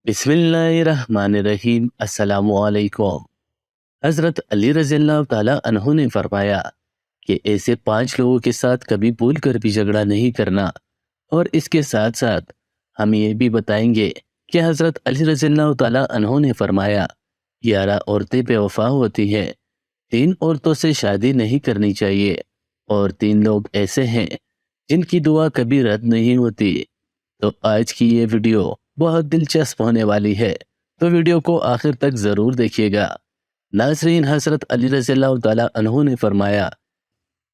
بسم اللہ الرحمن الرحیم۔ السلام علیکم۔ حضرت علی رضی اللہ تعالیٰ عنہ نے فرمایا کہ ایسے 5 لوگوں کے ساتھ کبھی بھول کر بھی جھگڑا نہیں کرنا، اور اس کے ساتھ ساتھ ہم یہ بھی بتائیں گے کہ حضرت علی رضی اللہ تعالیٰ عنہ نے فرمایا 11 عورتیں بے وفا ہوتی ہیں، 3 عورتوں سے شادی نہیں کرنی چاہیے، اور 3 لوگ ایسے ہیں جن کی دعا کبھی رد نہیں ہوتی۔ تو آج کی یہ ویڈیو بہت دلچسپ ہونے والی ہے، تو ویڈیو کو آخر تک ضرور دیکھیے گا۔ ناظرین، حضرت علی رضی اللہ تعالیٰ عنہ نے فرمایا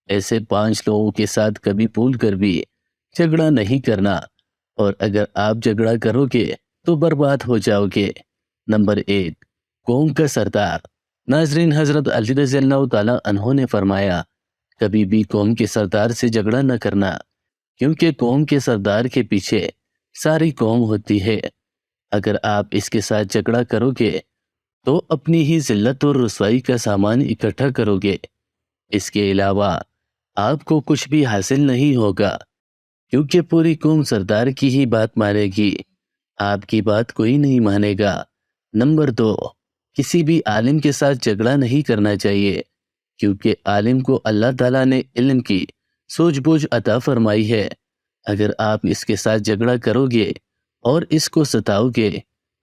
ایسے 5 لوگوں کے ساتھ کبھی بھول کر بھی جھگڑا نہیں کرنا، اور اگر آپ جھگڑا کرو گے تو برباد ہو جاؤ گے۔ نمبر 1، قوم کا سردار۔ ناظرین، حضرت علی رضی اللہ تعالیٰ عنہ نے فرمایا کبھی بھی قوم کے سردار سے جھگڑا نہ کرنا، کیونکہ قوم کے سردار کے پیچھے ساری قوم ہوتی ہے۔ اگر آپ اس کے ساتھ جھگڑا کرو گے تو اپنی ہی ذلت اور رسوائی کا سامان اکٹھا کرو گے۔ اس کے علاوہ آپ کو کچھ بھی حاصل نہیں ہوگا، کیونکہ پوری قوم سردار کی ہی بات مانے گی، آپ کی بات کوئی نہیں مانے گا۔ نمبر 2، کسی بھی عالم کے ساتھ جھگڑا نہیں کرنا چاہیے، کیونکہ عالم کو اللہ تعالیٰ نے علم کی سوجھ بوجھ عطا فرمائی ہے۔ اگر آپ اس کے ساتھ جھگڑا کرو گے اور اس کو ستاؤ گے،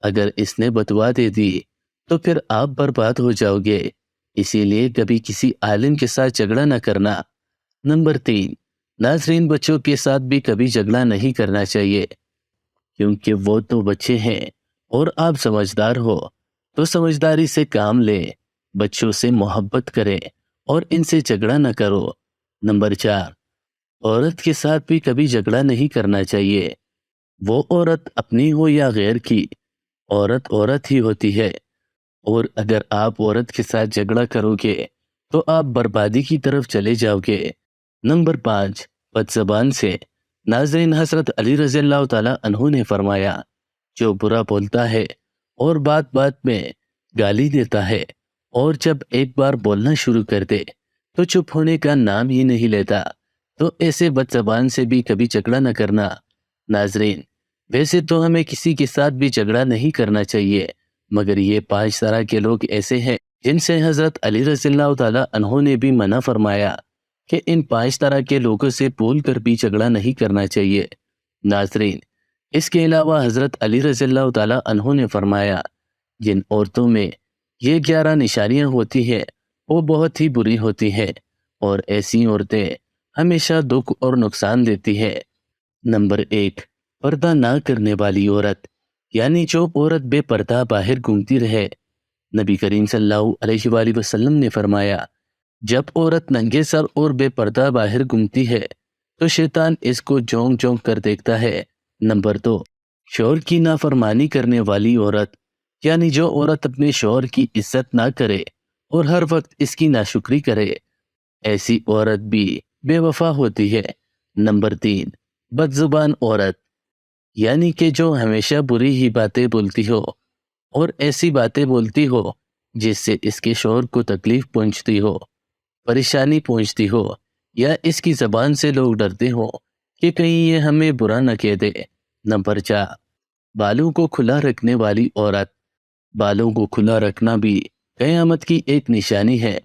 اگر اس نے بتوا دے دی تو پھر آپ برباد ہو جاؤ گے۔ اسی لیے کبھی کسی عالم کے ساتھ جھگڑا نہ کرنا۔ نمبر 3، ناظرین، بچوں کے ساتھ بھی کبھی جھگڑا نہیں کرنا چاہیے، کیونکہ وہ تو بچے ہیں اور آپ سمجھدار ہو، تو سمجھداری سے کام لیں، بچوں سے محبت کریں اور ان سے جھگڑا نہ کرو۔ نمبر 4، عورت کے ساتھ بھی کبھی جھگڑا نہیں کرنا چاہیے، وہ عورت اپنی ہو یا غیر کی، عورت عورت ہی ہوتی ہے، اور اگر آپ عورت کے ساتھ جھگڑا کرو گے تو آپ بربادی کی طرف چلے جاؤ گے۔ نمبر 5، بد زبان سے۔ ناظرین، حضرت علی رضی اللہ تعالیٰ عنہ نے فرمایا جو برا بولتا ہے اور بات بات میں گالی دیتا ہے، اور جب ایک بار بولنا شروع کر دے تو چپ ہونے کا نام ہی نہیں لیتا، تو ایسے بد زبان سے بھی کبھی جھگڑا نہ کرنا۔ ناظرین، ویسے تو ہمیں کسی کے ساتھ بھی جھگڑا نہیں کرنا چاہیے، مگر یہ 5 طرح کے لوگ ایسے ہیں جن سے حضرت علی رضی اللہ تعالیٰ عنہ نے بھی منع فرمایا کہ ان 5 طرح کے لوگوں سے بھول کر بھی جھگڑا نہیں کرنا چاہیے۔ ناظرین، اس کے علاوہ حضرت علی رضی اللہ تعالیٰ عنہ نے فرمایا جن عورتوں میں یہ 11 نشانیاں ہوتی ہیں وہ بہت ہی بری ہوتی ہیں، اور ایسی عورتیں ہمیشہ دکھ اور نقصان دیتی ہیں۔ نمبر 1، پردہ نہ کرنے والی عورت، یعنی جو عورت بے پردہ باہر گھومتی رہے۔ نبی کریم صلی اللہ علیہ وآلہ وسلم نے فرمایا جب عورت ننگے سر اور بے پردہ باہر گھومتی ہے تو شیطان اس کو جونک جونک کر دیکھتا ہے۔ نمبر 2، شوہر کی نافرمانی کرنے والی عورت، یعنی جو عورت اپنے شوہر کی عزت نہ کرے اور ہر وقت اس کی ناشکری کرے، ایسی عورت بھی بے وفا ہوتی ہے۔ نمبر 3، بد زبان عورت، یعنی کہ جو ہمیشہ بری ہی باتیں بولتی ہو اور ایسی باتیں بولتی ہو جس سے اس کے شوہر کو تکلیف پہنچتی ہو، پریشانی پہنچتی ہو، یا اس کی زبان سے لوگ ڈرتے ہو کہ کہیں یہ ہمیں برا نہ کہہ دے۔ نمبر 4، بالوں کو کھلا رکھنے والی عورت۔ بالوں کو کھلا رکھنا بھی قیامت کی ایک نشانی ہے،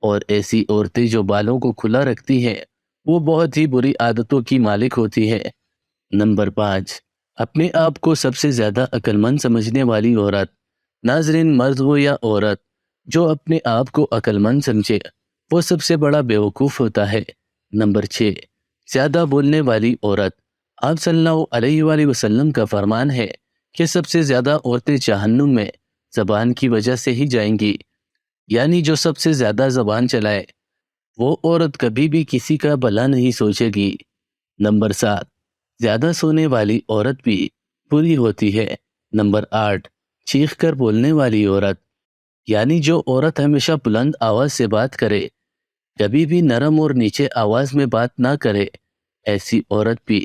اور ایسی عورتیں جو بالوں کو کھلا رکھتی ہیں وہ بہت ہی بری عادتوں کی مالک ہوتی ہے۔ نمبر 5، اپنے آپ کو سب سے زیادہ عقل مند سمجھنے والی عورت۔ ناظرین، مرد ہو یا عورت، جو اپنے آپ کو عقل مند سمجھے وہ سب سے بڑا بیوقوف ہوتا ہے۔ نمبر 6، زیادہ بولنے والی عورت۔ آپ صلی اللہ علیہ وآلہ وسلم کا فرمان ہے کہ سب سے زیادہ عورتیں جہنم میں زبان کی وجہ سے ہی جائیں گی، یعنی جو سب سے زیادہ زبان چلائے وہ عورت کبھی بھی کسی کا بھلا نہیں سوچے گی۔ نمبر 7، زیادہ سونے والی عورت بھی بری ہوتی ہے۔ نمبر 8، چیخ کر بولنے والی عورت، یعنی جو عورت ہمیشہ بلند آواز سے بات کرے، کبھی بھی نرم اور نیچے آواز میں بات نہ کرے، ایسی عورت بھی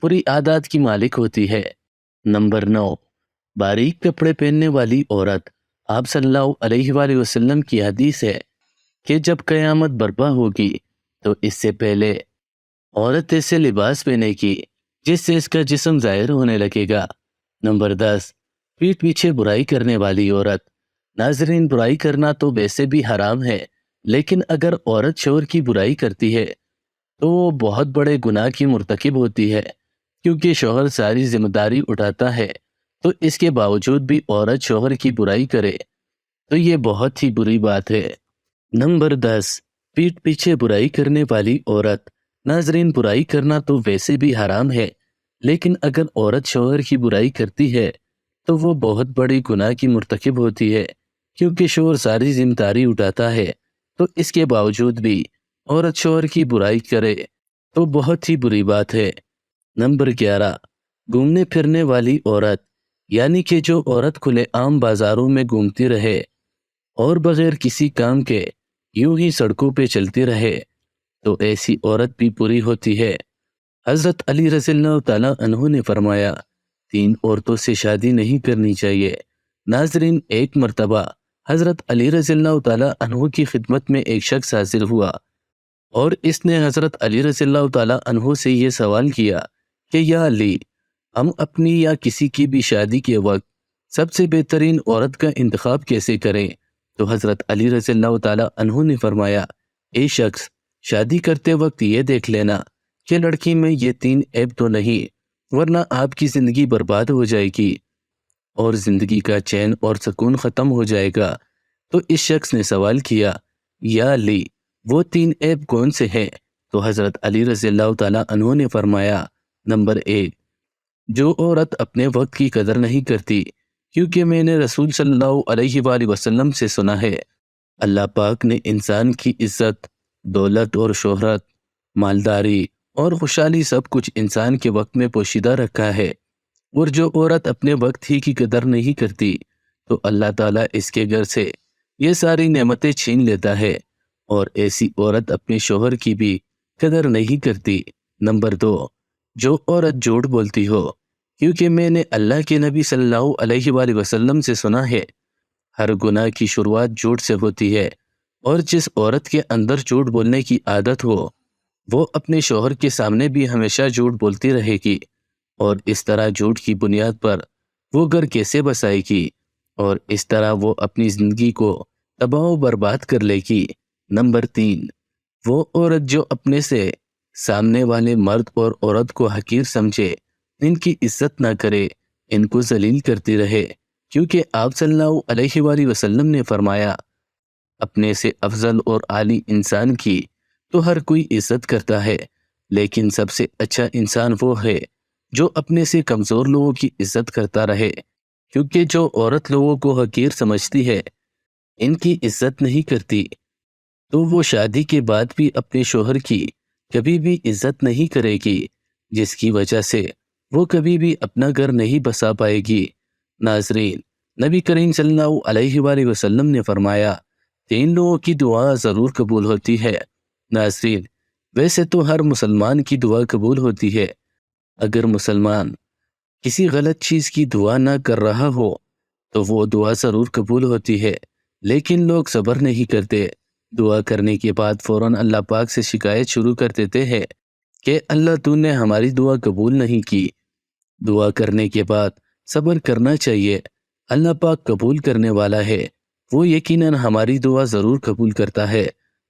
بری عادات کی مالک ہوتی ہے۔ نمبر 9، باریک کپڑے پہننے والی عورت۔ آپ صلی اللہ علیہ وآلہ وسلم کی حدیث ہے کہ جب قیامت برپا ہوگی تو اس سے پہلے عورت ایسے لباس پہنے گی جس سے اس کا جسم ظاہر ہونے لگے گا۔ نمبر 10، پیٹھ پیچھے برائی کرنے والی عورت۔ ناظرین، برائی کرنا تو ویسے بھی حرام ہے، لیکن اگر عورت شوہر کی برائی کرتی ہے تو وہ بہت بڑے گناہ کی مرتکب ہوتی ہے، کیونکہ شوہر ساری ذمہ داری اٹھاتا ہے، تو اس کے باوجود بھی عورت شوہر کی برائی کرے تو یہ بہت ہی بری بات ہے۔ نمبر 10، پیٹھ پیچھے برائی کرنے والی عورت۔ ناظرین، برائی کرنا تو ویسے بھی حرام ہے، لیکن اگر عورت شوہر کی برائی کرتی ہے تو وہ بہت بڑی گناہ کی مرتکب ہوتی ہے، کیونکہ شوہر ساری ذمہ داری اٹھاتا ہے، تو اس کے باوجود بھی عورت شوہر کی برائی کرے تو بہت ہی بری بات ہے۔ نمبر 11، گھومنے پھرنے والی عورت، یعنی کہ جو عورت کھلے عام بازاروں میں گھومتی رہے اور بغیر کسی کام کے یوں ہی سڑکوں پہ چلتی رہے تو ایسی عورت بھی بری ہوتی ہے۔ حضرت علی رضی اللہ تعالیٰ عنہ نے فرمایا، 3 عورتوں سے شادی نہیں کرنی چاہیے۔ ناظرین، ایک مرتبہ حضرت علی رضی اللہ تعالیٰ عنہ کی خدمت میں ایک شخص حاضر ہوا اور اس نے حضرت علی رضی اللہ تعالیٰ عنہ سے یہ سوال کیا کہ یا علی، ہم اپنی یا کسی کی بھی شادی کے وقت سب سے بہترین عورت کا انتخاب کیسے کریں؟ تو حضرت علی رضی اللہ تعالیٰ عنہ نے فرمایا، اے شخص، شادی کرتے وقت یہ دیکھ لینا کہ لڑکی میں یہ 3 عیب تو نہیں، ورنہ آپ کی زندگی برباد ہو جائے گی اور زندگی کا چین اور سکون ختم ہو جائے گا۔ تو اس شخص نے سوال کیا، یا علی، وہ 3 عیب کون سے ہیں؟ تو حضرت علی رضی اللہ تعالیٰ عنہ نے فرمایا، نمبر 1، جو عورت اپنے وقت کی قدر نہیں کرتی، کیونکہ میں نے رسول صلی اللہ علیہ وآلہ وسلم سے سنا ہے، اللہ پاک نے انسان کی عزت، دولت اور شہرت، مالداری اور خوشحالی سب کچھ انسان کے وقت میں پوشیدہ رکھا ہے، اور جو عورت اپنے وقت ہی کی قدر نہیں کرتی تو اللہ تعالیٰ اس کے گھر سے یہ ساری نعمتیں چھین لیتا ہے، اور ایسی عورت اپنے شوہر کی بھی قدر نہیں کرتی۔ نمبر 2، جو عورت جھوٹ بولتی ہو، کیونکہ میں نے اللہ کے نبی صلی اللہ علیہ وآلہ وسلم سے سنا ہے، ہر گناہ کی شروعات جھوٹ سے ہوتی ہے، اور جس عورت کے اندر جھوٹ بولنے کی عادت ہو وہ اپنے شوہر کے سامنے بھی ہمیشہ جھوٹ بولتی رہے گی، اور اس طرح جھوٹ کی بنیاد پر وہ گھر کیسے بسائے گی، اور اس طرح وہ اپنی زندگی کو تباہ و برباد کر لے گی۔ نمبر 3، وہ عورت جو اپنے سے سامنے والے مرد اور عورت کو حقیر سمجھے، ان کی عزت نہ کرے، ان کو ذلیل کرتی رہے، کیونکہ آپ صلی اللہ علیہ وآلہ وسلم نے فرمایا، اپنے سے افضل اور عالی انسان کی تو ہر کوئی عزت کرتا ہے، لیکن سب سے اچھا انسان وہ ہے جو اپنے سے کمزور لوگوں کی عزت کرتا رہے، کیونکہ جو عورت لوگوں کو حقیر سمجھتی ہے، ان کی عزت نہیں کرتی، تو وہ شادی کے بعد بھی اپنے شوہر کی کبھی بھی عزت نہیں کرے گی، جس کی وجہ سے وہ کبھی بھی اپنا گھر نہیں بسا پائے گی۔ ناظرین، نبی کریم صلی اللہ علیہ وآلہ وسلم نے فرمایا، 3 لوگوں کی دعا ضرور قبول ہوتی ہے۔ ناظرین، ویسے تو ہر مسلمان کی دعا قبول ہوتی ہے، اگر مسلمان کسی غلط چیز کی دعا نہ کر رہا ہو تو وہ دعا ضرور قبول ہوتی ہے، لیکن لوگ صبر نہیں کرتے، دعا کرنے کے بعد فوراً اللہ پاک سے شکایت شروع کر دیتے ہیں کہ اللہ تو نے ہماری دعا قبول نہیں کی۔ دعا کرنے کے بعد صبر کرنا چاہیے، اللہ پاک قبول کرنے والا ہے، وہ یقیناً ہماری دعا ضرور قبول کرتا ہے۔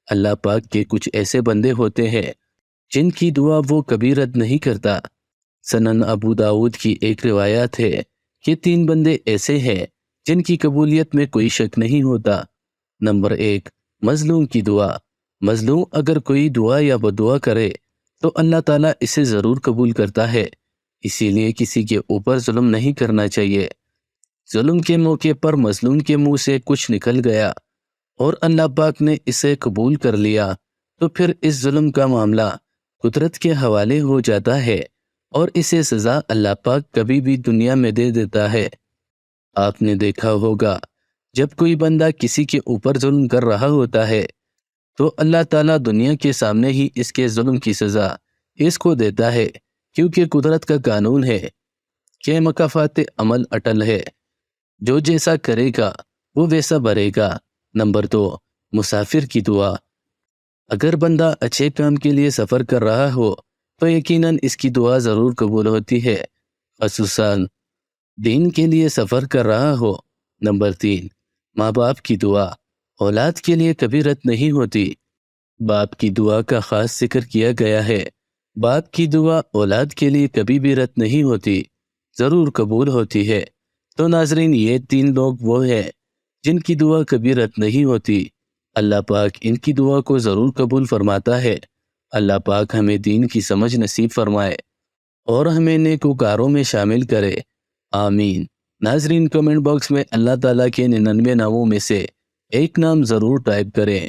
اللہ پاک کے کچھ ایسے بندے ہوتے ہیں جن کی دعا وہ کبھی رد نہیں کرتا۔ سنن ابو داود کی ایک روایت ہے کہ 3 بندے ایسے ہیں جن کی قبولیت میں کوئی شک نہیں ہوتا۔ نمبر 1، مظلوم کی دعا۔ مظلوم اگر کوئی دعا یا بدعا کرے تو اللہ تعالیٰ اسے ضرور قبول کرتا ہے، اسی لیے کسی کے اوپر ظلم نہیں کرنا چاہیے۔ ظلم کے موقع پر مظلوم کے منہ سے کچھ نکل گیا اور اللہ پاک نے اسے قبول کر لیا تو پھر اس ظلم کا معاملہ قدرت کے حوالے ہو جاتا ہے اور اسے سزا اللہ پاک کبھی بھی دنیا میں دے دیتا ہے۔ آپ نے دیکھا ہوگا جب کوئی بندہ کسی کے اوپر ظلم کر رہا ہوتا ہے تو اللہ تعالیٰ دنیا کے سامنے ہی اس کے ظلم کی سزا اس کو دیتا ہے، کیونکہ قدرت کا قانون ہے کہ مکافات عمل اٹل ہے، جو جیسا کرے گا وہ ویسا بھرے گا۔ نمبر 2، مسافر کی دعا۔ اگر بندہ اچھے کام کے لیے سفر کر رہا ہو تو یقیناً اس کی دعا ضرور قبول ہوتی ہے، خصوصاً دین کے لیے سفر کر رہا ہو۔ نمبر 3، ماں باپ کی دعا اولاد کے لیے کبھی رد نہیں ہوتی۔ باپ کی دعا کا خاص ذکر کیا گیا ہے۔ باپ کی دعا اولاد کے لیے کبھی بھی رد نہیں ہوتی، ضرور قبول ہوتی ہے۔ تو ناظرین، یہ 3 لوگ وہ ہیں جن کی دعا کبھی رد نہیں ہوتی۔ اللہ پاک ان کی دعا کو ضرور قبول فرماتا ہے۔ اللہ پاک ہمیں دین کی سمجھ نصیب فرمائے اور ہمیں نیکوکاروں میں شامل کرے، آمین۔ ناظرین، کمنٹ باکس میں اللہ تعالیٰ کے 99 ناموں میں سے ایک نام ضرور ٹائپ کریں۔